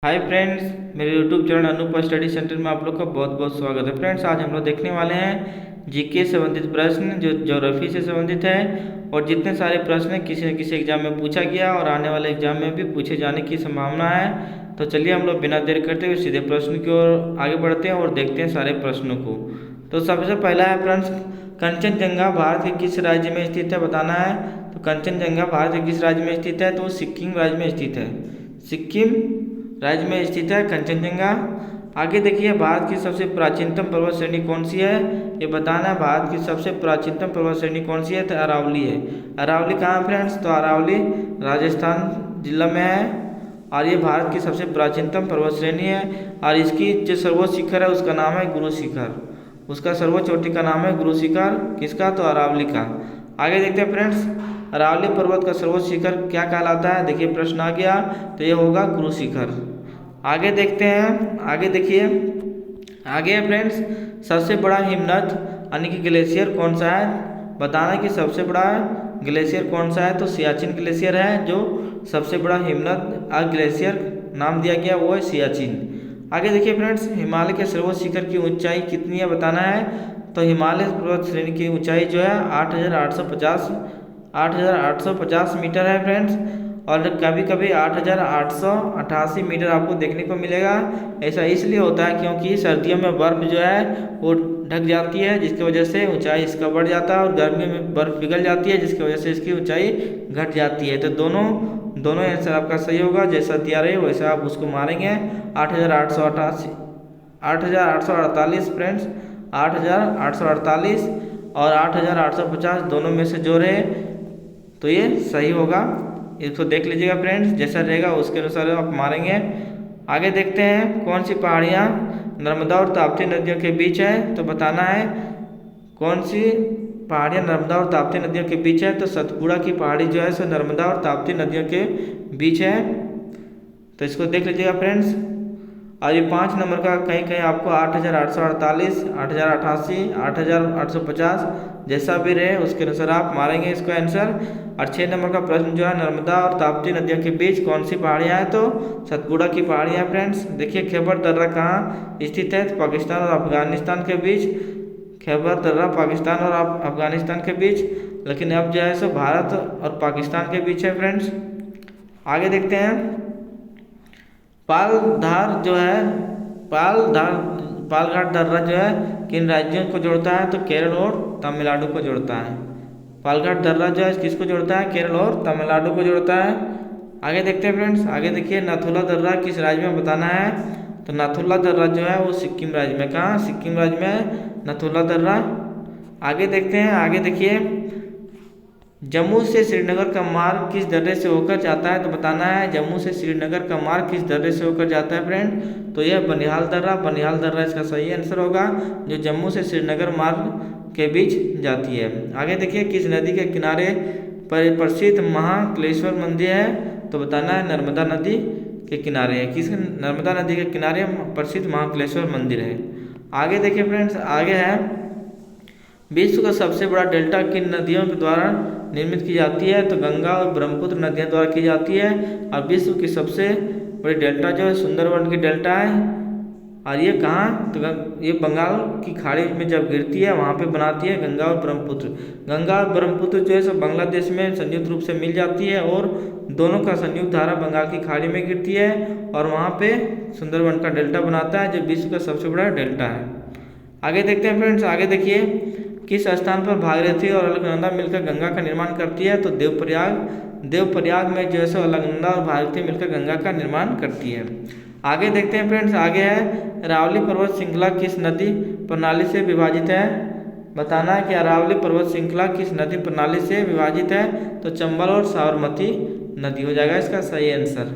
हाय friends, मेरे YouTube channel Anoop study centre में आप लोग का बहुत बहुत स्वागत है। फ्रेंड्स, आज हम लोग देखने वाले हैं जीके से संबंधित प्रश्न जो ज्योग्राफी से संबंधित है। और जितने सारे प्रश्न किसी न किसी एग्जाम में पूछा गया और आने वाले एग्जाम में भी पूछे जाने की संभावना है। तो चलिए हम लोग बिना देर करते हुए सीधे प्रश्न की ओर आगे बढ़ते हैं और देखते हैं सारे प्रश्नों को। तो सबसे पहला है प्रश्न, कंचनजंगा भारत के किस राज्य में स्थित है, बताना है। तो कंचनजंगा भारत के किस राज्य में स्थित है, तो सिक्किम राज्य में स्थित है। सिक्किम राज्य में स्थित है कंचनजंगा। आगे देखिए, भारत की सबसे प्राचीनतम पर्वत श्रेणी कौन सी है, ये बताना है। भारत की सबसे प्राचीनतम पर्वत श्रेणी कौन सी है, तो अरावली है। अरावली कहाँ है फ्रेंड्स, तो अरावली राजस्थान जिला में है और ये भारत की सबसे प्राचीनतम पर्वत श्रेणी है। और इसकी जो सर्वोच्च शिखर है उसका नाम है गुरु शिखर। उसका सर्वोच्च चोटी का नाम है गुरु शिखर, किसका, तो अरावली का। आगे देखते हैं फ्रेंड्स, अरावली पर्वत का सर्वोच्च शिखर क्या कहलाता है। देखिए प्रश्न आ गया, तो ये होगा गुरु शिखर। आगे देखते हैं, आगे देखिए, आगे है फ्रेंड्स, सबसे बड़ा हिमनद यानी कि ग्लेशियर कौन सा है, बताना कि सबसे बड़ा ग्लेशियर कौन सा है। तो सियाचिन ग्लेशियर है जो सबसे बड़ा हिमनद ग्लेशियर नाम दिया गया, वो है सियाचिन। आगे देखिए फ्रेंड्स, हिमालय के सर्वोच्च शिखर की ऊंचाई कितनी है, बताना है। तो हिमालय पर्वत श्रेणी की ऊंचाई जो है 8,850 मीटर है फ्रेंड्स। और कभी कभी 8,888 मीटर आपको देखने को मिलेगा। ऐसा इसलिए होता है क्योंकि सर्दियों में बर्फ़ जो है वो ढक जाती है, जिसकी वजह से ऊंचाई इसका बढ़ जाता है, और गर्मी में बर्फ़ पिघल जाती है जिसकी वजह से इसकी ऊंचाई घट जाती है। तो दोनों आंसर आपका सही होगा, जैसा दिया रहे वैसा आप उसको मारेंगे। 8,848 फ्रेंड्स, 8,848 और 8,850 दोनों में से जो रहे तो ये सही होगा। इसको देख लीजिएगा फ्रेंड्स, जैसा रहेगा उसके अनुसार आप मारेंगे। आगे देखते हैं, कौन सी पहाड़ियाँ नर्मदा और ताप्ती नदियों के बीच है, तो बताना है कौन सी पहाड़ियाँ नर्मदा और ताप्ती नदियों के बीच है। तो सतपुड़ा की पहाड़ी जो है सो नर्मदा और ताप्ती नदियों के बीच है। तो इसको देख लीजिएगा फ्रेंड्स। और ये 5 नंबर का कहीं कहीं आपको 8,848, 8,088, 8,850 जैसा भी रहे उसके अनुसार आप मारेंगे इसको आंसर। और 6 नंबर का प्रश्न जो है, नर्मदा और ताप्ती नदियों के बीच कौन सी पहाड़ियाँ हैं, तो सतपुड़ा की पहाड़ियाँ फ्रेंड्स। देखिए खैबर दर्रा कहाँ स्थित है, तो पाकिस्तान और अफगानिस्तान के बीच। खैबर दर्रा पाकिस्तान और अफगानिस्तान के बीच, लेकिन अब जो है सो भारत और पाकिस्तान के बीच है फ्रेंड्स। आगे देखते हैं, पालधार जो है, पालघाट दर्रा जो है किन राज्यों को जोड़ता है, तो केरल और तमिलनाडु को जोड़ता है। पालघाट दर्रा जो है किसको जोड़ता है, केरल और तमिलनाडु को जोड़ता है। आगे देखते हैं फ्रेंड्स, आगे देखिए, नाथुला दर्रा किस राज्य में, बताना है। तो नाथुला दर्रा जो है वो सिक्किम राज्य में, कहाँ, सिक्किम राज्य में नाथुला दर्रा। आगे देखते हैं, आगे देखिए, जम्मू से श्रीनगर का मार्ग किस दर्रे से होकर जाता है, तो बताना है जम्मू से श्रीनगर का मार्ग किस दर्रे से होकर जाता है फ्रेंड। तो यह बनिहाल दर्रा इसका सही आंसर होगा, जो जम्मू से श्रीनगर मार्ग के बीच जाती है। आगे देखिए, किस नदी के किनारे पर प्रसिद्ध महाकालेश्वर मंदिर है, तो बताना है नर्मदा नदी के किनारे है। किस नर्मदा नदी के किनारे प्रसिद्ध महाकालेश्वर मंदिर है। आगे देखिए फ्रेंड्स, आगे है, विश्व का सबसे बड़ा डेल्टा किन नदियों के द्वारा निर्मित की जाती है, तो गंगा और ब्रह्मपुत्र नदियों द्वारा की जाती है। और विश्व की सबसे बड़ी डेल्टा जो है सुंदरवन की डेल्टा है। और ये कहाँ, तो ये बंगाल की खाड़ी में जब गिरती है वहाँ पे बनाती है गंगा और ब्रह्मपुत्र। गंगा और ब्रह्मपुत्र जो है सब बांग्लादेश में संयुक्त रूप से मिल जाती है, और दोनों का संयुक्त धारा बंगाल की खाड़ी में गिरती है और वहाँ पे सुंदरवन का डेल्टा बनाता है, जो विश्व का सबसे बड़ा डेल्टा है। आगे देखते हैं फ्रेंड्स, आगे देखिए, किस स्थान पर भागीरथी और अलकनंदा मिलकर गंगा का निर्माण करती है, तो देवप्रयाग में जो है सो अलकनंदा और भागीरथी मिलकर गंगा का निर्माण करती है। आगे देखते हैं फ्रेंड्स, आगे है, अरावली पर्वत श्रृंखला किस नदी प्रणाली से विभाजित है, बताना है कि अरावली पर्वत श्रृंखला किस नदी प्रणाली से विभाजित है, तो चंबल और साबरमती नदी हो जाएगा इसका सही आंसर।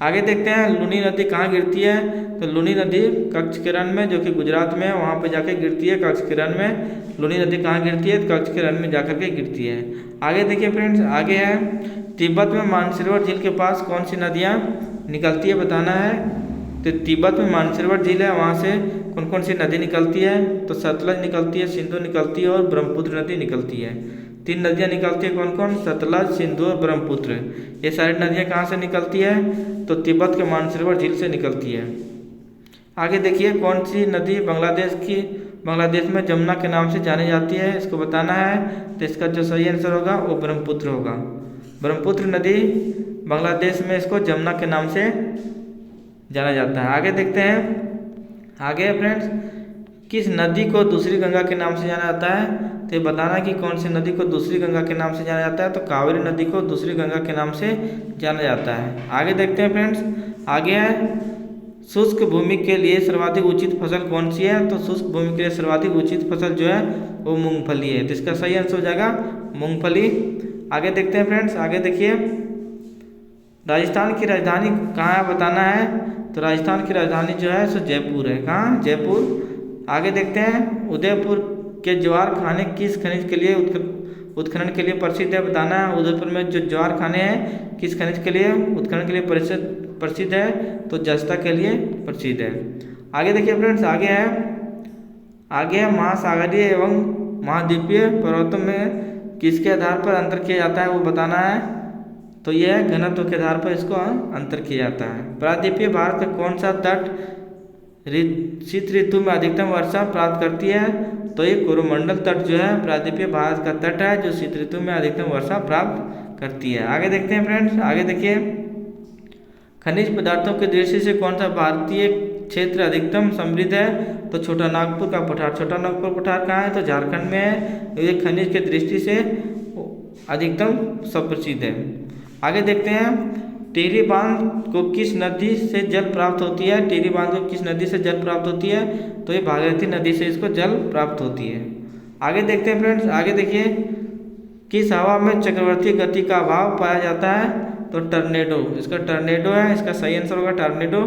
आगे देखते हैं, लूनी नदी कहाँ गिरती है, तो लूनी नदी कच्छकिरण में, जो कि गुजरात में है, वहाँ पे जाके गिरती है कच्छकिरण में। लूनी नदी कहाँ गिरती है, तो कच्छकिरण में जाकर के गिरती है। आगे देखिए फ्रेंड्स, आगे है, तिब्बत में मानसरोवर झील के पास कौन सी नदियाँ निकलती है, बताना है। तो तिब्बत में मानसरोवर झील है, वहाँ से कौन कौन सी नदी निकलती है, तो सतलज निकलती है, सिंधु निकलती है और ब्रह्मपुत्र नदी निकलती है। 3 नदियाँ निकलती है, कौन कौन? सतलज, सिंधु और ब्रह्मपुत्र। ये सारी नदियाँ कहाँ से निकलती है? तो तिब्बत के मानसरोवर झील से निकलती है। आगे देखिए, कौन सी नदी बांग्लादेश में जमुना के नाम से जानी जाती है, इसको बताना है। तो इसका जो सही आंसर होगा वो ब्रह्मपुत्र होगा। ब्रह्मपुत्र नदी बांग्लादेश में इसको जमुना के नाम से जाना जाता है। आगे देखते हैं, आगे फ्रेंड्स, किस नदी को दूसरी गंगा के नाम से जाना जाता है? तो ये बताना कि कौन सी नदी को दूसरी गंगा के नाम से जाना जाता है। तो कावेरी नदी को दूसरी गंगा के नाम से जाना जाता है। आगे देखते हैं फ्रेंड्स, आगे है शुष्क भूमि के लिए सर्वाधिक उचित फसल कौन सी है? तो शुष्क भूमि के लिए सर्वाधिक उचित फसल जो है वो मूंगफली है। तो इसका सही आंसर हो जाएगा मूंगफली। आगे देखते हैं फ्रेंड्स, आगे देखिए, राजस्थान की राजधानी कहाँ है बताना है। तो राजस्थान की राजधानी जो है सो जयपुर है। कहाँ? जयपुर। आगे देखते हैं, उदयपुर के ज्वार खाने किस खनिज के लिए उत्खनन के लिए प्रसिद्ध है बताना है। उदयपुर में जो ज्वार खाने हैं किस खनिज के लिए उत्खनन के लिए प्रसिद्ध है? तो जस्ता के लिए प्रसिद्ध है। आगे देखिए फ्रेंड्स, आगे है महासागरीय एवं महाद्वीपीय पर्वतों में किसके आधार पर अंतर किया जाता है वो बताना है। तो यह है घनत्व के आधार पर इसको अंतर किया जाता है। प्रायद्वीपीय भारत का कौन सा तट शीत ऋतु में अधिकतम वर्षा प्राप्त करती है? तो ये कोरोमंडल तट जो है प्रायद्वीपीय भारत का तट है जो शीत ऋतु में अधिकतम वर्षा प्राप्त करती है। आगे देखते हैं फ्रेंड्स, आगे देखिए, खनिज पदार्थों के दृष्टि से कौन सा भारतीय क्षेत्र अधिकतम समृद्ध है? तो छोटा नागपुर का पठार। छोटा नागपुर पठार कहाँ है? तो झारखंड में है। ये खनिज के दृष्टि से अधिकतम सुप्रसिद्ध है। आगे देखते हैं, टिहरी बांध को किस नदी से जल प्राप्त होती है? टिहरी बांध को किस नदी से जल प्राप्त होती है? तो ये भागीरथी नदी से इसको जल प्राप्त होती है। आगे देखते हैं फ्रेंड्स, आगे देखिए, किस हवा में चक्रवर्ती गति का अभाव पाया जाता है? तो टर्नेडो। इसका टर्नेडो है, इसका सही आंसर होगा टर्नेडो।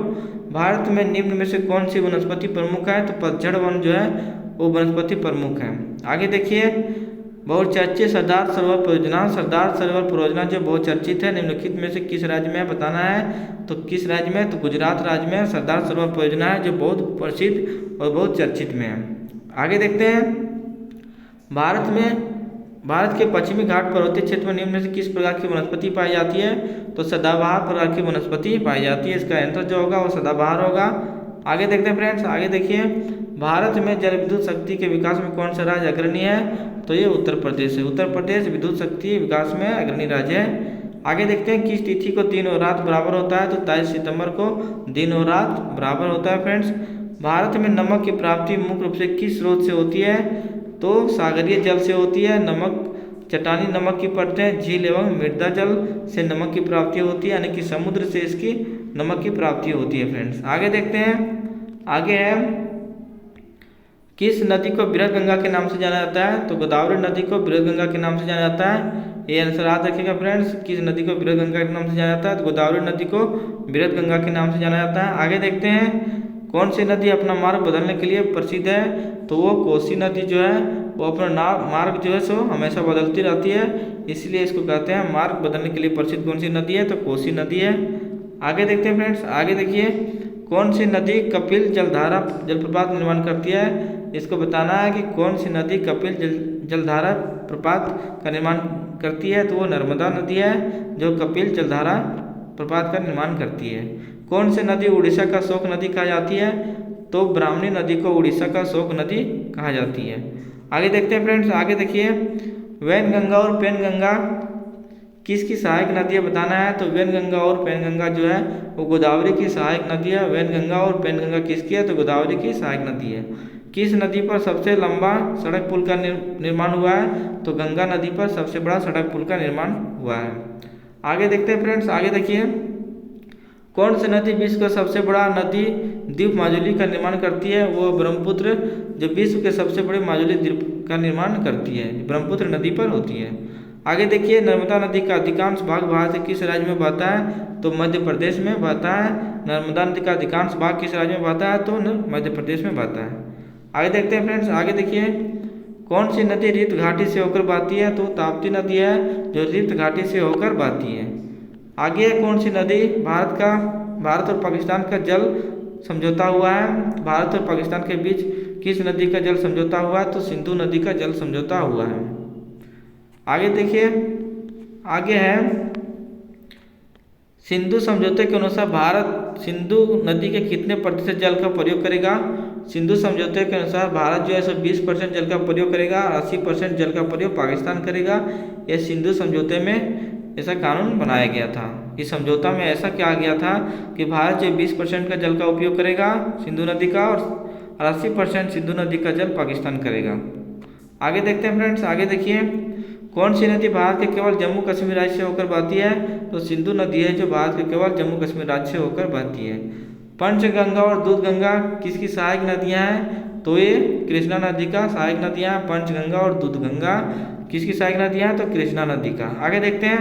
भारत में निम्न में से कौन सी वनस्पति प्रमुख है? तो पतझड़ वन जो है वो वनस्पति प्रमुख है। आगे देखिए, बहुचर्चित सरदार सरोवर परियोजना। सरदार सरोवर परियोजना जो बहुचर्चित है निम्नलिखित में से किस राज्य में बताना है? तो किस राज्य में? तो गुजरात राज्य में सरदार सरोवर परियोजना है जो बहुत प्रसिद्ध और बहुत चर्चित में है। आगे देखते हैं, भारत के पश्चिमी घाट पर्वतीय क्षेत्र में निम्न में से किस प्रकार की वनस्पति पाई जाती है? तो सदाबहार प्रकार की वनस्पति पाई जाती है। इसका आंसर जो होगा वो सदाबहार होगा। आगे देखते हैं फ्रेंड्स, आगे देखिए, भारत में जल विद्युत शक्ति के विकास में कौन सा राज्य अग्रणी है? तो ये उत्तर प्रदेश है। उत्तर प्रदेश विद्युत शक्ति विकास में अग्रणी राज्य है। आगे देखते हैं, किस तिथि को दिन और रात बराबर होता है? तो 23 सितंबर को दिन और रात बराबर होता है। फ्रेंड्स, भारत में नमक की प्राप्ति मुख्य रूप से किस स्रोत से होती है? तो सागरीय जल से होती है। चट्टानी नमक की परतें, झील एवं मृदा जल से नमक की प्राप्ति होती है, यानी कि समुद्र से इसकी नमक की प्राप्ति होती है। फ्रेंड्स, आगे देखते हैं, आगे है, किस नदी को बृहद गंगा के नाम से जाना जाता है? तो गोदावरी नदी को बृहद गंगा के नाम से जाना जाता है। ये आंसर याद रखिएगा फ्रेंड्स, किस नदी को बृहद गंगा के नाम से जाना जाता है? तो गोदावरी नदी को बृहद गंगा के नाम से जाना जाता है। आगे देखते हैं, कौन सी नदी अपना मार्ग बदलने के लिए प्रसिद्ध है? तो वो कोसी नदी जो है वो अपना मार्ग जो है सो हमेशा बदलती रहती है, इसलिए इसको कहते हैं मार्ग बदलने के लिए प्रसिद्ध कौन सी नदी है? तो कोसी नदी है। आगे देखते हैं फ्रेंड्स, आगे देखिए, कौन सी नदी कपिल जलधारा जलप्रपात निर्माण करती है? इसको बताना है कि कौन सी नदी कपिल जलधारा प्रपात का निर्माण करती है। तो वो नर्मदा नदी है जो कपिल जलधारा प्रपात का निर्माण करती है। कौन सी नदी उड़ीसा का शोक नदी कहा जाती है? तो ब्राह्मणी नदी को उड़ीसा का शोक नदी कहा जाती है। आगे देखते हैं फ्रेंड्स, आगे देखिए, वैनगंगा और पैनगंगा किसकी सहायक नदी है बताना है। तो वैनगंगा और पैनगंगा जो है वो गोदावरी की सहायक नदी है। वैनगंगा और पैनगंगा किसकी है? तो गोदावरी की सहायक नदी है। किस नदी पर सबसे लंबा सड़क पुल का निर्माण हुआ है? तो गंगा नदी पर सबसे बड़ा सड़क पुल का निर्माण हुआ है। आगे देखते हैं फ्रेंड्स, आगे देखिए, कौन सी नदी विश्व का सबसे बड़ा नदी द्वीप माजुली का निर्माण करती है? वो ब्रह्मपुत्र जो विश्व के सबसे बड़े माजुली द्वीप का निर्माण करती है, ब्रह्मपुत्र नदी पर होती है। आगे देखिए, नर्मदा नदी का अधिकांश भाग भारत के किस राज्य में बहता है? तो मध्य प्रदेश में बहता है। नर्मदा नदी का अधिकांश भाग किस राज्य में बहता है? तो मध्य प्रदेश में बहता है। आगे देखते हैं फ्रेंड्स, आगे देखिए, कौन सी नदी रिफ्त घाटी से होकर बहती है? तो ताप्ती नदी है जो रिफ्त घाटी से होकर बहती है। आगे कौन सी नदी भारत और पाकिस्तान का जल समझौता हुआ है? भारत और पाकिस्तान के बीच किस नदी का जल समझौता हुआ है? तो सिंधु नदी का जल समझौता हुआ है। आगे देखिए, आगे है सिंधु समझौते के अनुसार भारत सिंधु नदी के कितने प्रतिशत जल का प्रयोग करेगा। सिंधु समझौते के अनुसार भारत जो है सो 20% जल का प्रयोग करेगा, 80% जल का प्रयोग पाकिस्तान करेगा। यह सिंधु समझौते में ऐसा कानून बनाया गया था। इस समझौता में ऐसा किया गया था कि भारत जो 20% का जल का उपयोग करेगा सिंधु नदी का, और 80% सिंधु नदी का जल पाकिस्तान करेगा। आगे देखते हैं फ्रेंड्स, आगे देखिए, कौन सी नदी भारत के केवल जम्मू कश्मीर राज्य से होकर बहती है। तो सिंधु नदी है जो भारत के केवल जम्मू कश्मीर राज्य से होकर बहती है। पंचगंगा और दूधगंगा किसकी सहायक नदियां हैं। तो ये कृष्णा नदी का सहायक नदियां हैं। पंचगंगा और दूधगंगा किसकी सहायक नदियां हैं। तो कृष्णा नदी का। आगे देखते हैं,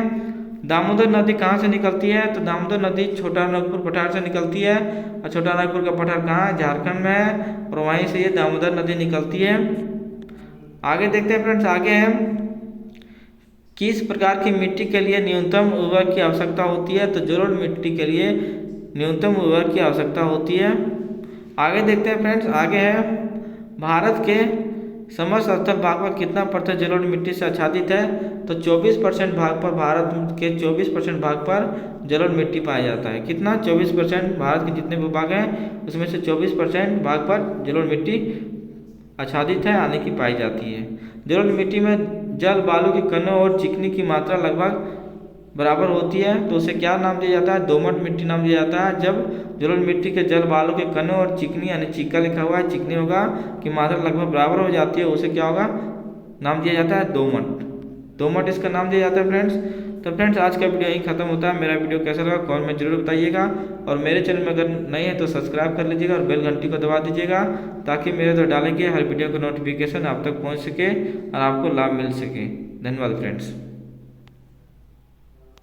दामोदर नदी कहाँ से निकलती है। तो दामोदर नदी छोटा नागपुर पठार से निकलती है, और छोटा नागपुर का पठार कहाँ है, झारखंड में है, और वहीं से ये दामोदर नदी निकलती है। आगे देखते हैं फ्रेंड्स, आगे है किस प्रकार की मिट्टी के लिए न्यूनतम उर्वरक की आवश्यकता होती है। तो जलोढ़ मिट्टी के लिए न्यूनतम उर्वरक की आवश्यकता होती है। आगे देखते हैं फ्रेंड्स, आगे है भारत के समस्त स्थल भाग पर कितना प्रतिशत जलोढ़ मिट्टी से आच्छादित है। तो 24% भाग पर, भारत के 24% भाग पर जलोढ़ मिट्टी पाया जाता है। कितना, 24%। भारत के जितने भूभाग हैं उसमें से 24% भाग पर जलोढ़ मिट्टी आच्छादित है, यानी कि पाई जाती है। जलोढ़ मिट्टी में जल, बालू के कणों और चिकनी की मात्रा लगभग बराबर होती है। तो उसे क्या नाम दिया जाता है, दोमट मिट्टी नाम दिया जाता है। जब जलोढ़ मिट्टी के जल, बालू के कणों और चिकनी, यानी चीका लिखा हुआ है, चिकनी होगा, की मात्रा लगभग बराबर हो जाती है, उसे क्या होगा, नाम दिया जाता है दोमट। दोमट इसका नाम दिया जाता है फ्रेंड्स। तो फ्रेंड्स आज का वीडियो यहीं खत्म होता है। मेरा वीडियो कैसा लगा कमेंट में जरूर बताइएगा, और मेरे चैनल में अगर नए हैं तो सब्सक्राइब कर लीजिएगा और बेल घंटी को दबा दीजिएगा, ताकि मेरे द्वारा डाले गए हर वीडियो का नोटिफिकेशन आप तक पहुंच सके और आपको लाभ मिल सके। धन्यवाद फ्रेंड्स।